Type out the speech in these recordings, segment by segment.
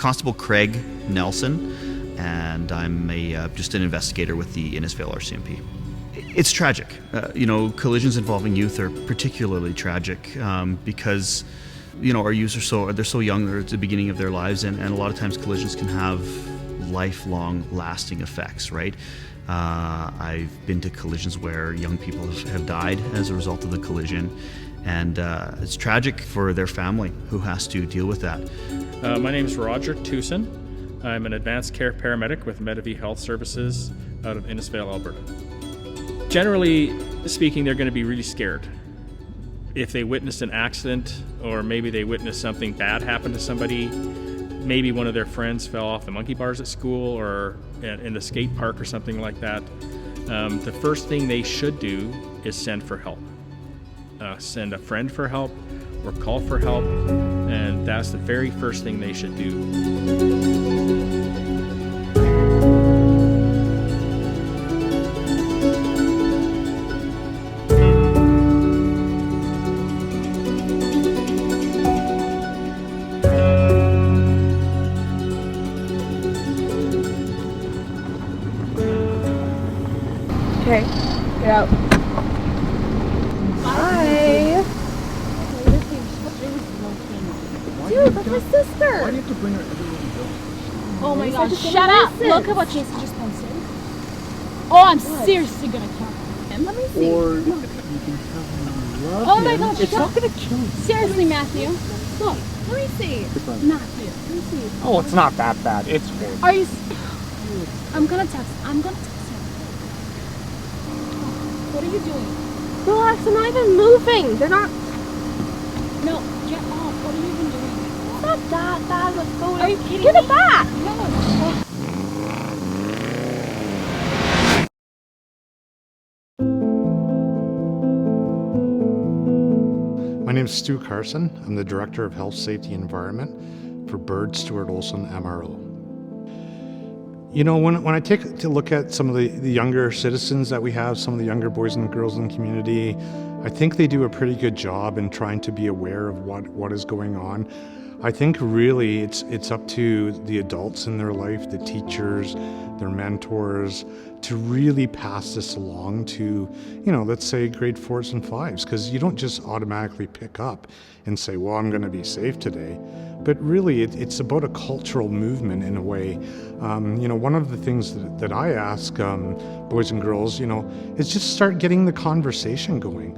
Constable Craig Nelson, and I'm just an investigator with the Innisfail RCMP. It's tragic. Collisions involving youth are particularly tragic because our youth they're so young, they're at the beginning of their lives, and a lot of times collisions can have lifelong lasting effects, right? I've been to collisions where young people have died as a result of the collision, and it's tragic for their family who has to deal with that. My name is Roger Tucson. I'm an advanced care paramedic with Medavie Health Services out of Innisfail, Alberta. Generally speaking, they're going to be really scared. If they witnessed an accident, or maybe they witnessed something bad happen to somebody, maybe one of their friends fell off the monkey bars at school or in the skate park or something like that, the first thing they should do is send for help. Send a friend for help or call for help, and that's the very first thing they should do. Okay, get out. Bye. Dude, that's my sister. Why do you have to bring her everywhere we go? Oh my gosh, shut up. Look at what Jason just posted. Oh, I'm seriously gonna kill him. Let me see. Or you can tell him you love Oh my him. gosh, It's shut not up. going to kill him. Seriously, Matthew. Look, Let me see. Matthew. Let me see. Oh, it's not that bad. It's horrible. Are you? I'm gonna text him. What are you doing? Relax, I'm not even moving. They're not. No, get off. What are you even doing? It's not that bad. Let's go. Are you kidding Give me? it back. No. My name is Stu Carson. I'm the Director of Health, Safety, and Environment for Bird Stewart Olson MRO. When I take a look at some of the younger citizens that we have, some of the younger boys and girls in the community, I think they do a pretty good job in trying to be aware of what is going on. I think really it's up to the adults in their life, the teachers, their mentors, to really pass this along to, let's say grade 4s and 5s, because you don't just automatically pick up and say, well, I'm going to be safe today. But really, it's about a cultural movement in a way. One of the things that I ask boys and girls, is just start getting the conversation going.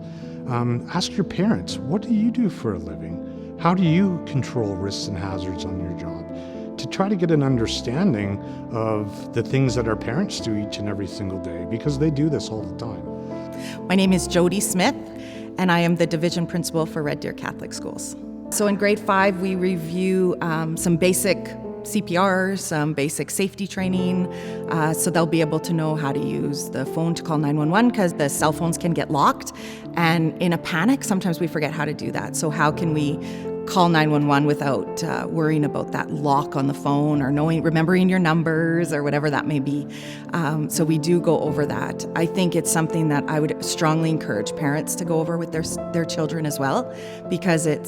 Ask your parents, what do you do for a living? How do you control risks and hazards on your job? To try to get an understanding of the things that our parents do each and every single day, because they do this all the time. My name is Jody Smith, and I am the Division Principal for Red Deer Catholic Schools. So in grade 5, we review some basic CPR, some basic safety training, so they'll be able to know how to use the phone to call 911, because the cell phones can get locked, and in a panic, sometimes we forget how to do that. So how can we call 911 without worrying about that lock on the phone, or remembering your numbers, or whatever that may be. So we do go over that. I think it's something that I would strongly encourage parents to go over with their children as well, because it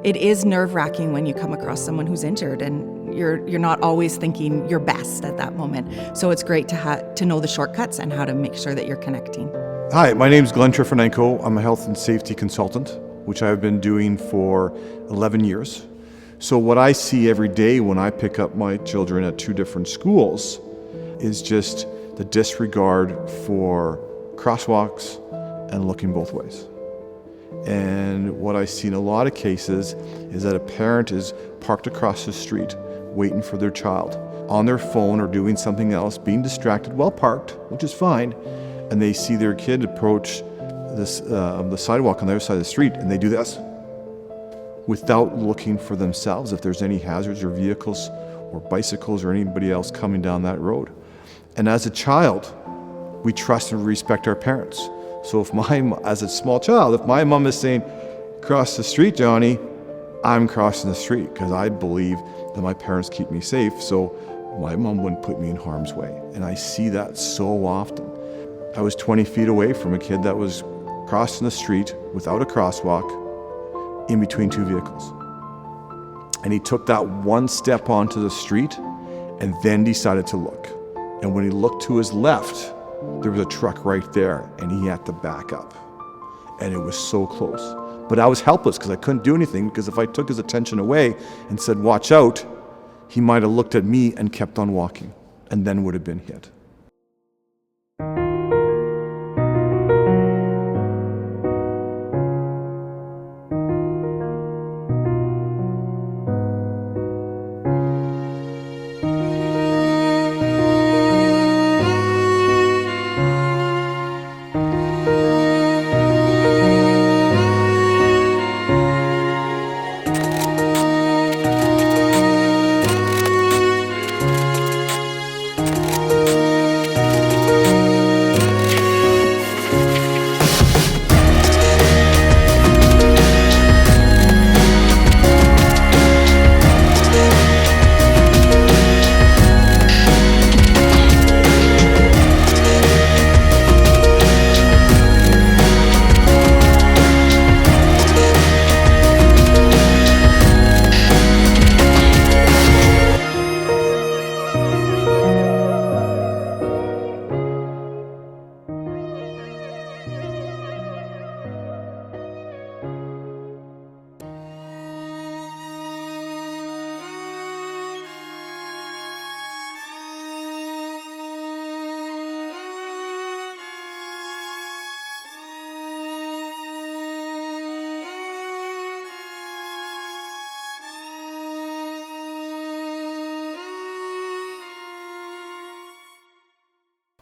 is nerve-wracking when you come across someone who's injured, and you're not always thinking your best at that moment. So it's great to know the shortcuts and how to make sure that you're connecting. Hi, my name is Glenn Trifonenko. I'm a health and safety consultant, which I've been doing for 11 years. So what I see every day when I pick up my children at 2 different schools is just the disregard for crosswalks and looking both ways. And what I see in a lot of cases is that a parent is parked across the street waiting for their child on their phone or doing something else, being distracted, well parked, which is fine, and they see their kid approach the sidewalk on the other side of the street, and they do this without looking for themselves if there's any hazards or vehicles or bicycles or anybody else coming down that road. And as a child, we trust and respect our parents. So as a small child, if my mom is saying, cross the street, Johnny, I'm crossing the street, because I believe that my parents keep me safe, so my mom wouldn't put me in harm's way. And I see that so often. I was 20 feet away from a kid that was crossing the street without a crosswalk in between 2 vehicles. And he took that one step onto the street and then decided to look. And when he looked to his left, there was a truck right there, and he had to back up. And it was so close. But I was helpless because I couldn't do anything, because if I took his attention away and said, watch out, he might have looked at me and kept on walking, and then would have been hit.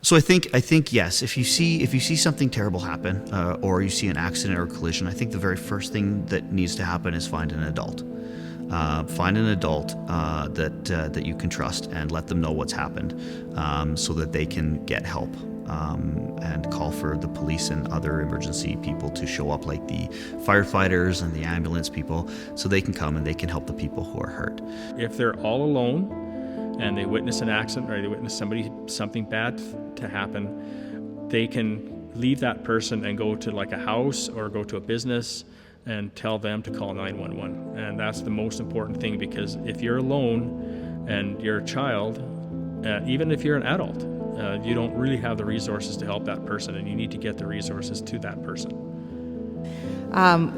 So I think yes. If you see something terrible happen, or you see an accident or collision, I think the very first thing that needs to happen is find an adult. Find an adult that you can trust and let them know what's happened, so that they can get help, and call for the police and other emergency people to show up, like the firefighters and the ambulance people, so they can come and they can help the people who are hurt. If they're all alone and they witness an accident or they witness something bad to happen, they can leave that person and go to like a house or go to a business and tell them to call 911. And that's the most important thing, because if you're alone and you're a child, even if you're an adult, you don't really have the resources to help that person, and you need to get the resources to that person.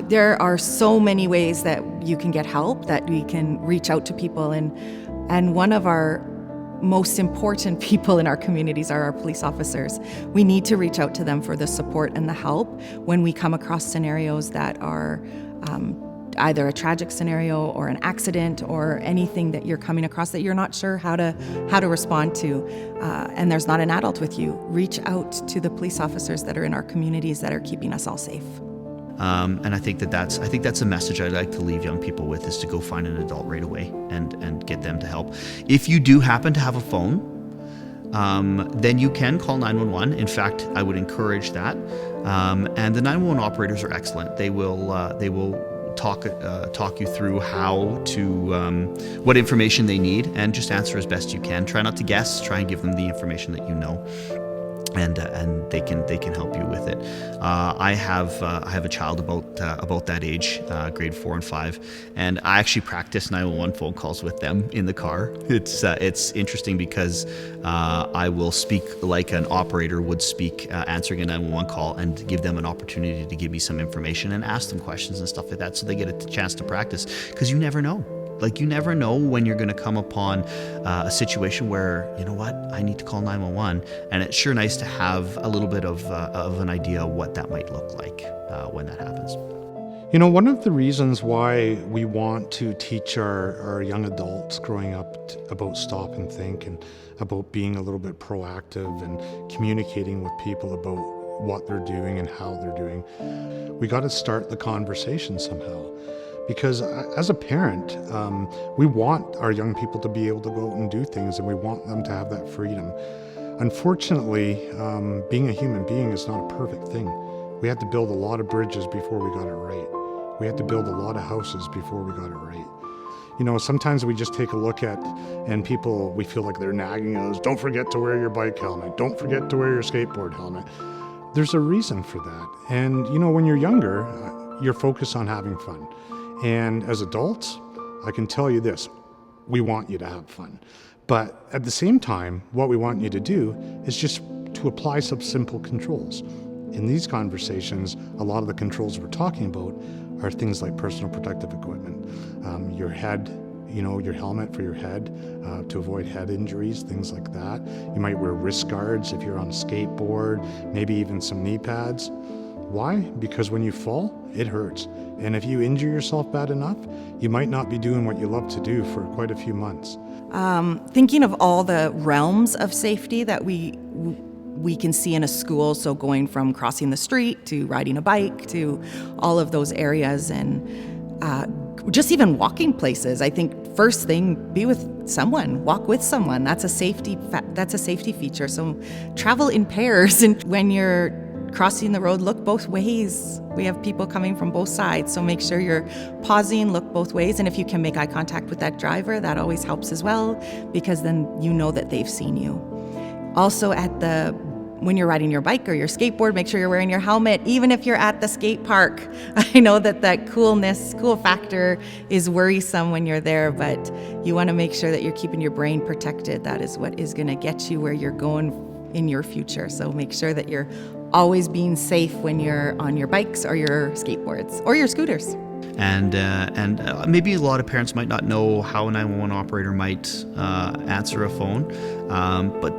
There are so many ways that you can get help, that we can reach out to people, and one of our most important people in our communities are our police officers. We need to reach out to them for the support and the help when we come across scenarios that are either a tragic scenario or an accident or anything that you're coming across that you're not sure how to respond to, and there's not an adult with you. Reach out to the police officers that are in our communities that are keeping us all safe. And I think that's a message I'd like to leave young people with, is to go find an adult right away and get them to help. If you do happen to have a phone, then you can call 911. In fact, I would encourage that. And the 911 operators are excellent. They will talk you through how to what information they need, and just answer as best you can. Try not to guess. Try and give them the information that you know. And they can help you with it. I have a child about that age, grade 4 and 5, and I actually practice 911 phone calls with them in the car. It's interesting because I will speak like an operator would speak, answering a 911 call, and give them an opportunity to give me some information and ask them questions and stuff like that, so they get a chance to practice, because you never know. Like, you never know when you're going to come upon a situation where, you know what, I need to call 911, and it's sure nice to have a little bit of an idea of what that might look like when that happens. You know, one of the reasons why we want to teach our young adults growing up about stop and think, and about being a little bit proactive and communicating with people about what they're doing and how they're doing, we got to start the conversation somehow. Because as a parent, we want our young people to be able to go out and do things, and we want them to have that freedom. Unfortunately, being a human being is not a perfect thing. We had to build a lot of bridges before we got it right. We had to build a lot of houses before we got it right. You know, sometimes we just take a look at, and people, we feel like they're nagging us, don't forget to wear your bike helmet, don't forget to wear your skateboard helmet. There's a reason for that. And, you know, when you're younger, you're focused on having fun. And as adults, I can tell you this, we want you to have fun. But at the same time, what we want you to do is just to apply some simple controls. In these conversations, a lot of the controls we're talking about are things like personal protective equipment, your head, your helmet for your head to avoid head injuries, things like that. You might wear wrist guards if you're on a skateboard, maybe even some knee pads. Why? Because when you fall, it hurts. And if you injure yourself bad enough, you might not be doing what you love to do for quite a few months. Thinking of all the realms of safety that we can see in a school, so going from crossing the street to riding a bike to all of those areas, and just even walking places. I think first thing, be with someone, walk with someone. That's a safety feature. So travel in pairs, and when you're crossing the road, look both ways. We have people coming from both sides, so make sure you're pausing, look both ways, and if you can make eye contact with that driver, that always helps as well, because then you know that they've seen you. Also when you're riding your bike or your skateboard, make sure you're wearing your helmet, even if you're at the skate park. I know that cool factor is worrisome when you're there, but you want to make sure that you're keeping your brain protected. That is what is going to get you where you're going in your future. So make sure that you're always being safe when you're on your bikes or your skateboards or your scooters. And maybe a lot of parents might not know how a 911 operator might answer a phone, but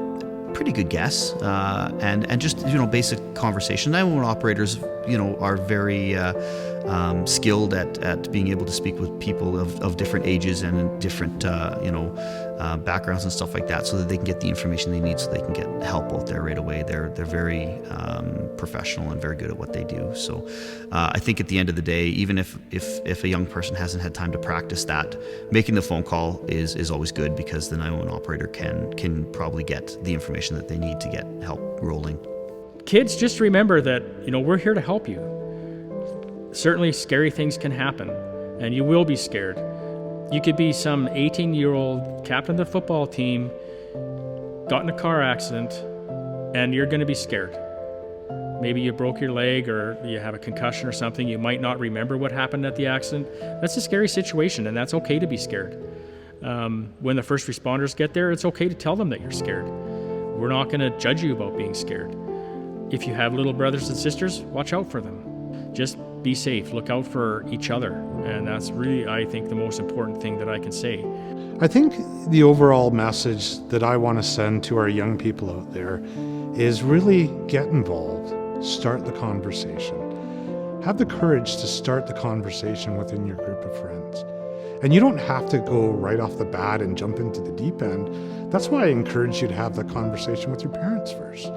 pretty good guess, and just basic conversation. 911 operators are very skilled at being able to speak with people of different ages and different backgrounds and stuff like that, so that they can get the information they need, so they can get help out there right away. They're very professional and very good at what they do. So I think at the end of the day, even if a young person hasn't had time to practice that, making the phone call is always good, because the 911 operator can probably get the information that they need to get help rolling. Kids, just remember that we're here to help you. Certainly scary things can happen, and you will be scared. You could be some 18-year-old captain of the football team, got in a car accident, and you're going to be scared. Maybe you broke your leg or you have a concussion or something. You might not remember what happened at the accident. That's a scary situation, and that's okay to be scared. When the first responders get there, it's okay to tell them that you're scared. We're not going to judge you about being scared. If you have little brothers and sisters, watch out for them. Just be safe, look out for each other, and that's really, I think, the most important thing that I can say. I think the overall message that I want to send to our young people out there is really get involved, start the conversation. Have the courage to start the conversation within your group of friends. And you don't have to go right off the bat and jump into the deep end. That's why I encourage you to have the conversation with your parents first.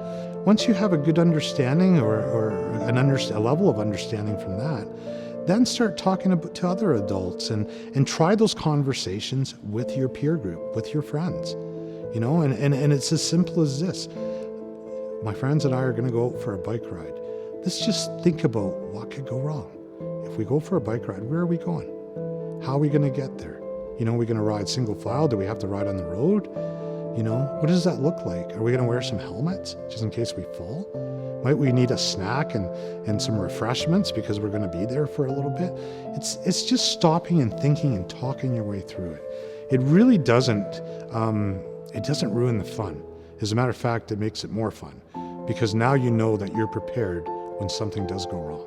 Once you have a good understanding or a level of understanding from that, then start talking to other adults and try those conversations with your peer group, with your friends. And it's as simple as this. My friends and I are going to go out for a bike ride. Let's just think about what could go wrong. If we go for a bike ride, where are we going? How are we going to get there? Are we going to ride single file? Do we have to ride on the road? What does that look like? Are we going to wear some helmets just in case we fall? Might we need a snack and some refreshments because we're going to be there for a little bit? It's just stopping and thinking and talking your way through it. It really doesn't ruin the fun. As a matter of fact, it makes it more fun, because now you know that you're prepared when something does go wrong.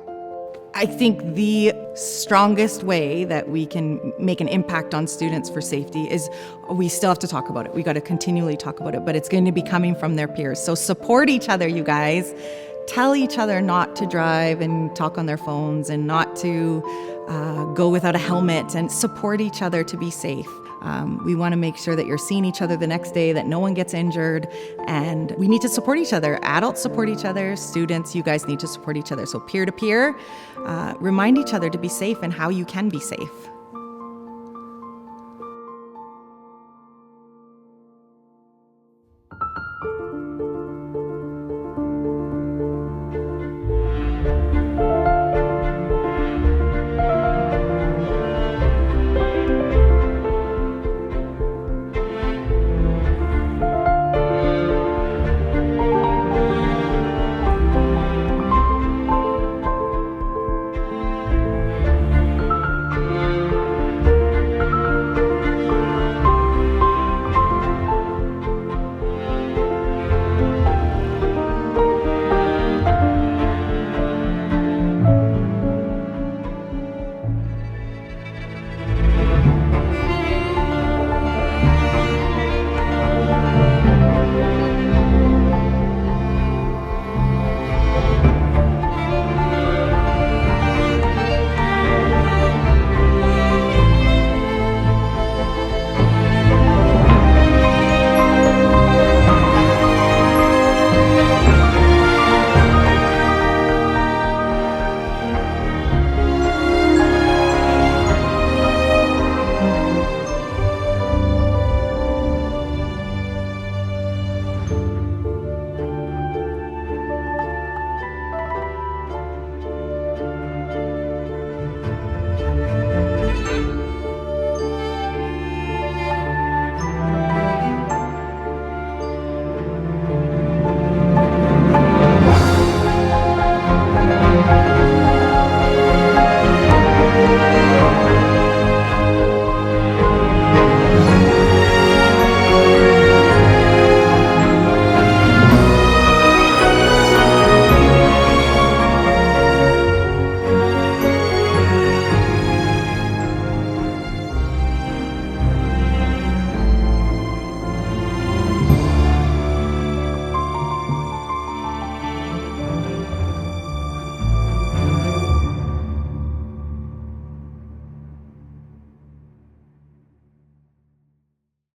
I think the strongest way that we can make an impact on students for safety is we still have to talk about it. We got to continually talk about it, but it's going to be coming from their peers. So support each other, you guys. Tell each other not to drive and talk on their phones and not to go without a helmet, and support each other to be safe. We want to make sure that you're seeing each other the next day, that no one gets injured, and we need to support each other. Adults support each other, students, you guys need to support each other. So peer to peer, remind each other to be safe and how you can be safe.